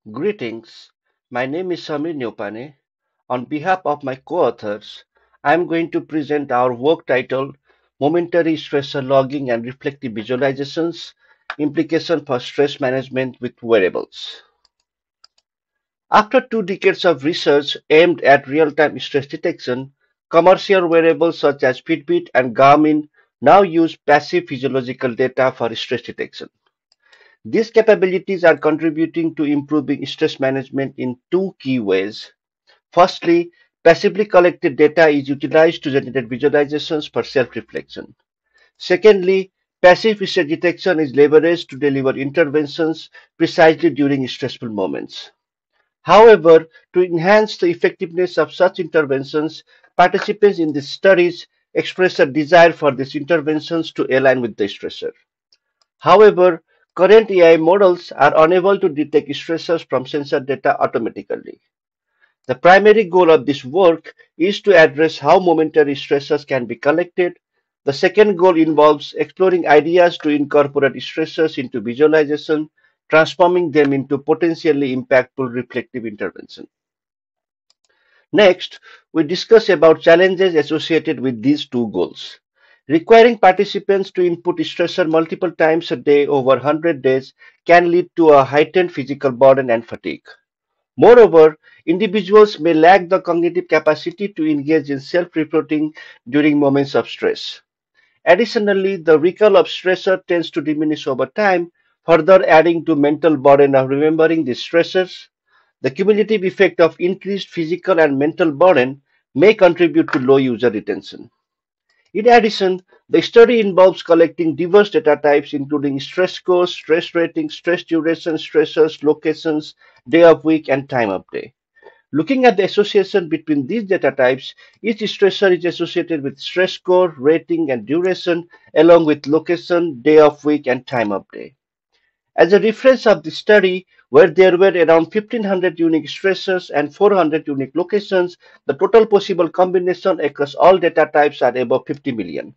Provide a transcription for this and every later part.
Greetings. My name is Neupane. On behalf of my co-authors, I am going to present our work titled Momentary Stressor Logging and Reflective Visualizations: Implication for Stress Management with Wearables. After 2 decades of research aimed at real-time stress detection, commercial wearables such as Fitbit and Garmin now use passive physiological data for stress detection. These capabilities are contributing to improving stress management in two key ways. Firstly, passively collected data is utilized to generate visualizations for self-reflection. Secondly, passive stress detection is leveraged to deliver interventions precisely during stressful moments. However, to enhance the effectiveness of such interventions, participants in these studies express a desire for these interventions to align with the stressor. However, current AI models are unable to detect stressors from sensor data automatically. The primary goal of this work is to address how momentary stressors can be collected. The second goal involves exploring ideas to incorporate stressors into visualization, transforming them into potentially impactful reflective intervention. Next, we discuss about challenges associated with these two goals. Requiring participants to input stressor multiple times a day over 100 days can lead to a heightened physical burden and fatigue. Moreover, individuals may lack the cognitive capacity to engage in self-reporting during moments of stress. Additionally, the recall of stressor tends to diminish over time, further adding to mental burden of remembering these stressors. The cumulative effect of increased physical and mental burden may contribute to low user retention. In addition, the study involves collecting diverse data types including stress scores, stress ratings, stress duration, stressors, locations, day of week, and time of day. Looking at the association between these data types, each stressor is associated with stress score, rating, and duration, along with location, day of week, and time of day. As a reference of the study, where there were around 1500 unique stressors and 400 unique locations, the total possible combination across all data types are above 50 million.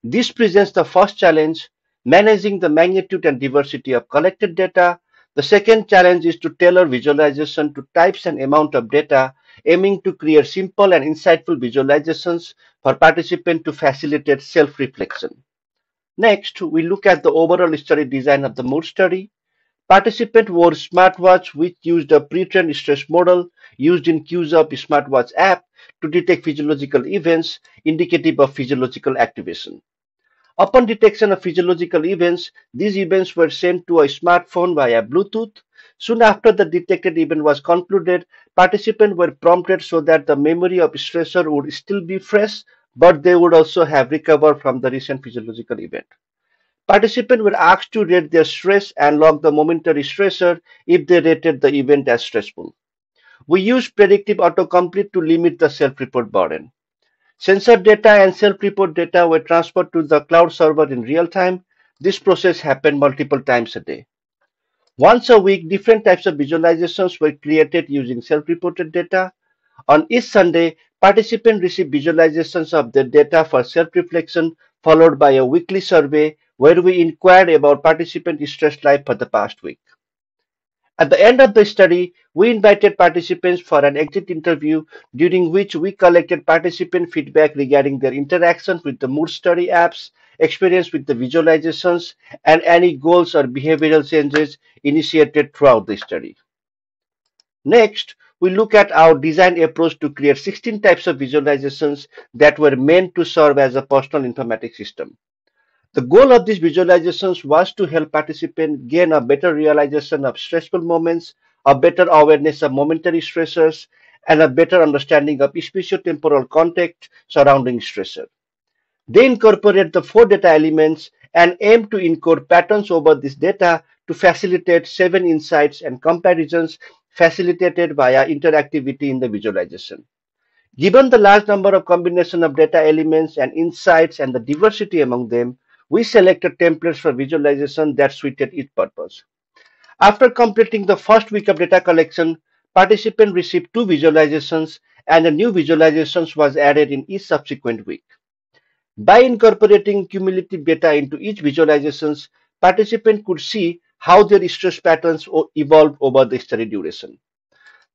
This presents the first challenge, managing the magnitude and diversity of collected data. The second challenge is to tailor visualization to types and amount of data, aiming to create simple and insightful visualizations for participants to facilitate self-reflection. Next, we look at the overall study design of the mood study. Participants wore smartwatch which used a pre-trained stress model used in Q's of smartwatch app to detect physiological events indicative of physiological activation. Upon detection of physiological events, these events were sent to a smartphone via Bluetooth. Soon after the detected event was concluded, participants were prompted so that the memory of stressor would still be fresh, but they would also have recovered from the recent physiological event. Participants were asked to rate their stress and log the momentary stressor if they rated the event as stressful. We used predictive autocomplete to limit the self-report burden. Sensor data and self-report data were transferred to the cloud server in real time. This process happened multiple times a day. Once a week, different types of visualizations were created using self-reported data. On each Sunday, participants received visualizations of their data for self-reflection, followed by a weekly survey where we inquired about participant stress life for the past week. At the end of the study, we invited participants for an exit interview during which we collected participant feedback regarding their interactions with the mood study apps, experience with the visualizations, and any goals or behavioral changes initiated throughout the study. Next, we look at our design approach to create 16 types of visualizations that were meant to serve as a personal informatics system. The goal of these visualizations was to help participants gain a better realization of stressful moments, a better awareness of momentary stressors, and a better understanding of spatiotemporal context surrounding stressor. They incorporate the four data elements and aim to encode patterns over this data to facilitate 7 insights and comparisons facilitated via interactivity in the visualization. Given the large number of combination of data elements and insights and the diversity among them, we selected templates for visualization that suited each purpose. After completing the first week of data collection, participants received 2 visualizations and a new visualization was added in each subsequent week. By incorporating cumulative data into each visualization, participants could see how their stress patterns evolved over the study duration.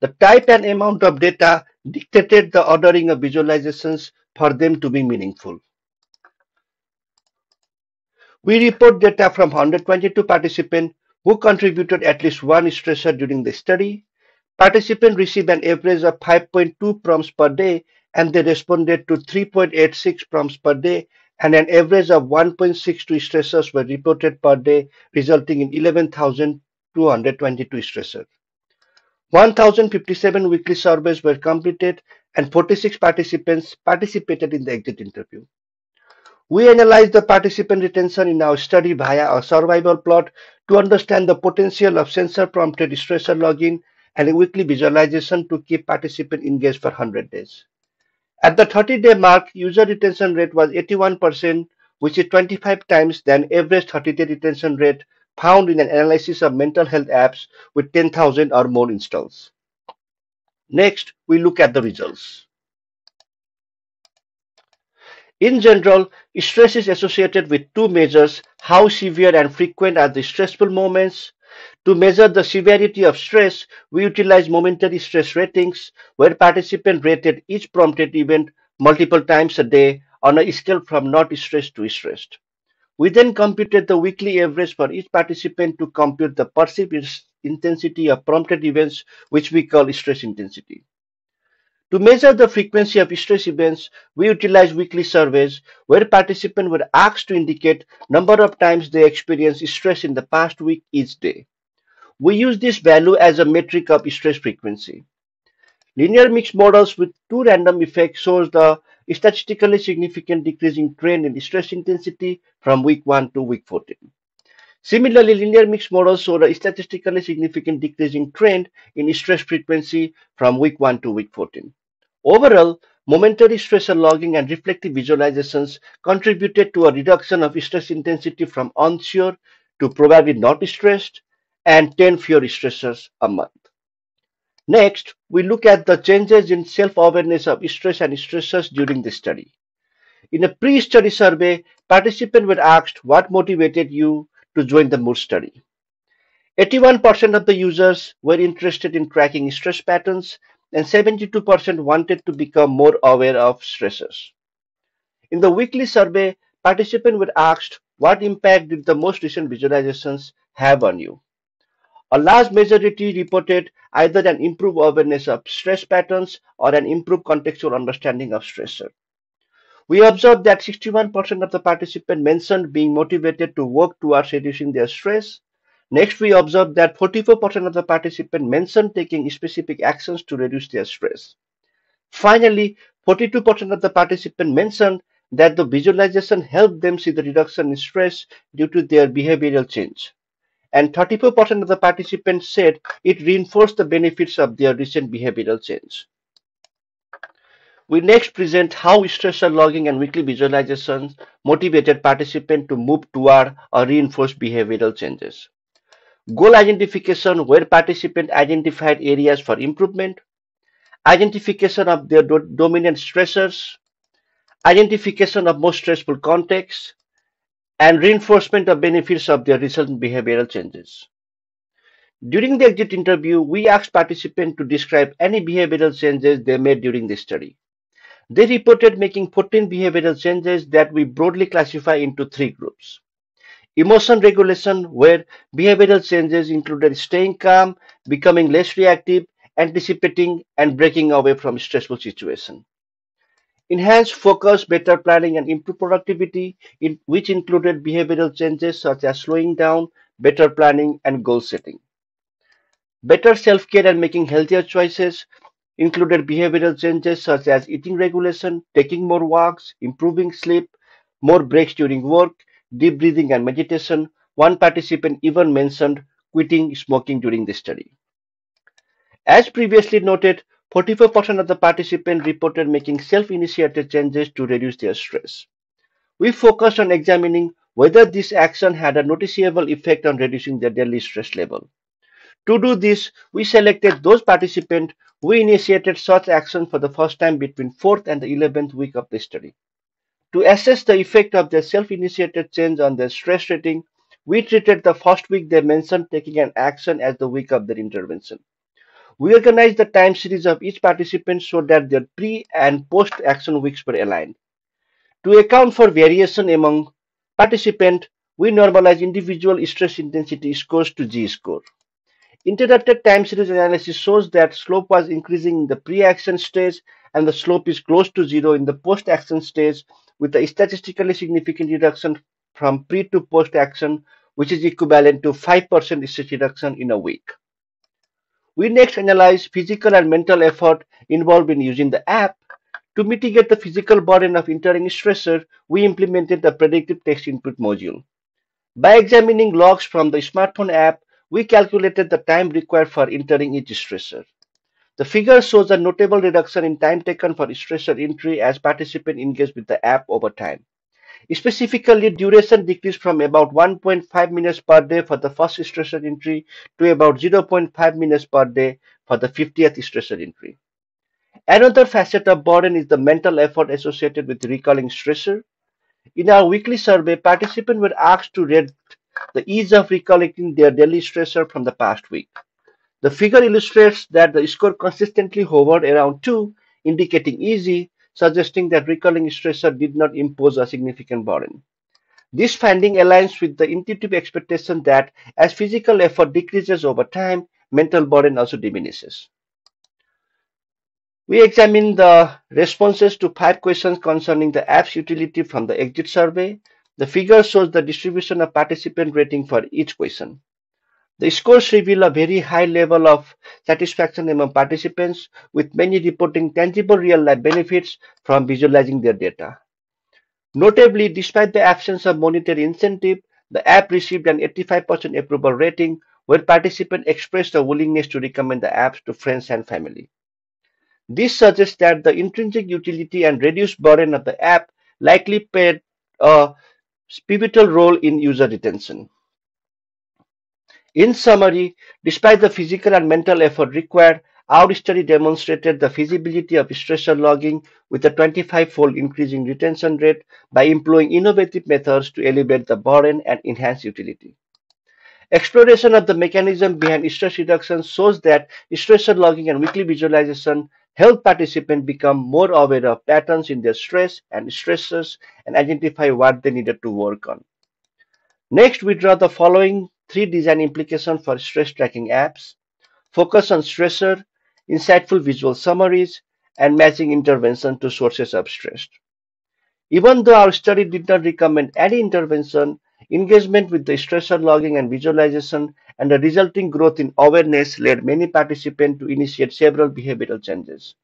The type and amount of data dictated the ordering of visualizations for them to be meaningful. We report data from 122 participants who contributed at least one stressor during the study. Participants received an average of 5.2 prompts per day and they responded to 3.86 prompts per day, and an average of 1.62 stressors were reported per day, resulting in 11,222 stressors. 1,057 weekly surveys were completed and 46 participants participated in the exit interview. We analyzed the participant retention in our study via a survival plot to understand the potential of sensor-prompted stressor login and a weekly visualization to keep participants engaged for 100 days. At the 30-day mark, user retention rate was 81%, which is 25 times the average 30-day retention rate found in an analysis of mental health apps with 10,000 or more installs. Next, we look at the results. In general, stress is associated with two measures: how severe and frequent are the stressful moments. To measure the severity of stress, we utilize momentary stress ratings, where participants rated each prompted event multiple times a day on a scale from not stressed to stressed. We then computed the weekly average for each participant to compute the perceived intensity of prompted events, which we call stress intensity. To measure the frequency of stress events, we utilize weekly surveys where participants were asked to indicate number of times they experienced stress in the past week each day. We use this value as a metric of stress frequency. Linear mixed models with two random effects shows the statistically significant decreasing trend in stress intensity from week 1 to week 14. Similarly, linear mixed models show a statistically significant decreasing trend in stress frequency from week 1 to week 14. Overall, momentary stressor logging and reflective visualizations contributed to a reduction of stress intensity from unsure to probably not stressed and 10 fewer stressors a month. Next, we look at the changes in self-awareness of stress and stressors during the study. In a pre-study survey, participants were asked what motivated you to join the mood study. 81% of the users were interested in tracking stress patterns and 72% wanted to become more aware of stressors. In the weekly survey, participants were asked what impact did the most recent visualizations have on you. A large majority reported either an improved awareness of stress patterns or an improved contextual understanding of stressor. We observed that 61% of the participants mentioned being motivated to work towards reducing their stress. Next, we observed that 44% of the participants mentioned taking specific actions to reduce their stress. Finally, 42% of the participants mentioned that the visualization helped them see the reduction in stress due to their behavioral change. And 34% of the participants said it reinforced the benefits of their recent behavioral change. We next present how stressor logging and weekly visualizations motivated participants to move toward or reinforce behavioral changes. Goal identification, where participants identified areas for improvement, identification of their dominant stressors, identification of most stressful contexts, and reinforcement of benefits of their recent behavioral changes. During the exit interview, we asked participants to describe any behavioral changes they made during the study. They reported making 14 behavioral changes that we broadly classify into three groups. Emotion regulation, where behavioral changes included staying calm, becoming less reactive, anticipating, and breaking away from stressful situations. Enhanced focus, better planning, and improved productivity, which included behavioral changes such as slowing down, better planning, and goal setting. Better self-care and making healthier choices included behavioral changes such as eating regulation, taking more walks, improving sleep, more breaks during work, deep breathing and meditation. One participant even mentioned quitting smoking during the study. As previously noted, 44% of the participants reported making self-initiated changes to reduce their stress. We focused on examining whether this action had a noticeable effect on reducing their daily stress level. To do this, we selected those participants who initiated such action for the first time between 4th and the 11th week of the study. To assess the effect of their self-initiated change on their stress rating, We treated the first week they mentioned taking an action as the week of their intervention. We organized the time series of each participant so that their pre and post action weeks were aligned. To account for variation among participants, we normalized individual stress intensity scores to G score. Interrupted time series analysis shows that slope was increasing in the pre-action stage and the slope is close to zero in the post-action stage with a statistically significant reduction from pre to post-action, which is equivalent to 5% stress reduction in a week. We next analyze physical and mental effort involved in using the app. To mitigate the physical burden of entering stressor, we implemented the predictive text input module. By examining logs from the smartphone app, we calculated the time required for entering each stressor. The figure shows a notable reduction in time taken for stressor entry as participants engage with the app over time. Specifically, duration decreased from about 1.5 minutes per day for the first stressor entry to about 0.5 minutes per day for the 50th stressor entry. Another facet of burden is the mental effort associated with recalling stressor. In our weekly survey, participants were asked to rate the ease of recollecting their daily stressor from the past week. The figure illustrates that the score consistently hovered around 2, indicating easy, suggesting that recalling stressor did not impose a significant burden. This finding aligns with the intuitive expectation that as physical effort decreases over time, mental burden also diminishes. We examined the responses to 5 questions concerning the app's utility from the exit survey. The figure shows the distribution of participant rating for each question. The scores reveal a very high level of satisfaction among participants, with many reporting tangible real-life benefits from visualizing their data. Notably, despite the absence of monetary incentive, the app received an 85% approval rating, where participants expressed a willingness to recommend the apps to friends and family. This suggests that the intrinsic utility and reduced burden of the app likely played a pivotal role in user retention. In summary, despite the physical and mental effort required, our study demonstrated the feasibility of stressor logging with a 25-fold increase in retention rate by employing innovative methods to elevate the burden and enhance utility. Exploration of the mechanism behind stress reduction shows that stressor logging and weekly visualization help participants become more aware of patterns in their stress and stressors and identify what they needed to work on. Next, we draw the following 3 design implications for stress tracking apps: focus on stressor, insightful visual summaries, and matching intervention to sources of stress. Even though our study did not recommend any intervention, engagement with the stressor logging and visualization and the resulting growth in awareness led many participants to initiate several behavioral changes.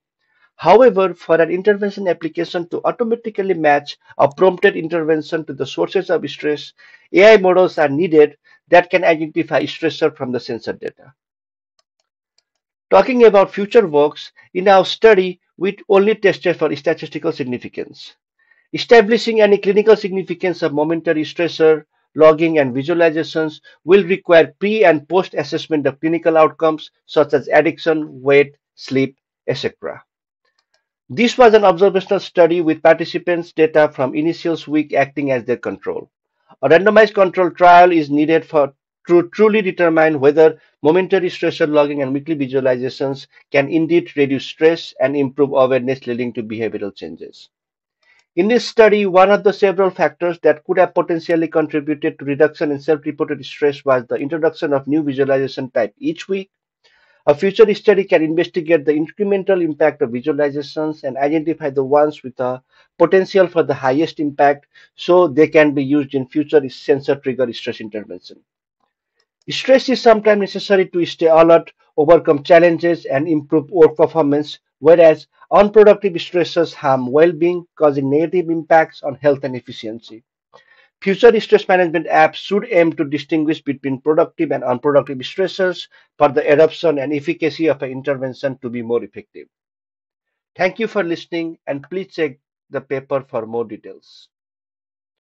However, for an intervention application to automatically match a prompted intervention to the sources of stress, AI models are needed that can identify stressor from the sensor data. Talking about future works, in our study, we only tested for statistical significance. Establishing any clinical significance of momentary stressor, logging, and visualizations will require pre and post assessment of clinical outcomes such as addiction, weight, sleep, etc. This was an observational study with participants' data from initial week acting as their control. A randomized control trial is needed to truly determine whether momentary stressor logging and weekly visualizations can indeed reduce stress and improve awareness leading to behavioral changes. In this study, one of the several factors that could have potentially contributed to reduction in self-reported stress was the introduction of new visualization type each week. A future study can investigate the incremental impact of visualizations and identify the ones with a potential for the highest impact so they can be used in future sensor trigger stress intervention. Stress is sometimes necessary to stay alert, overcome challenges, and improve work performance, whereas unproductive stressors harm well-being, causing negative impacts on health and efficiency. Future stress management apps should aim to distinguish between productive and unproductive stressors for the adoption and efficacy of an intervention to be more effective. Thank you for listening, and please check the paper for more details.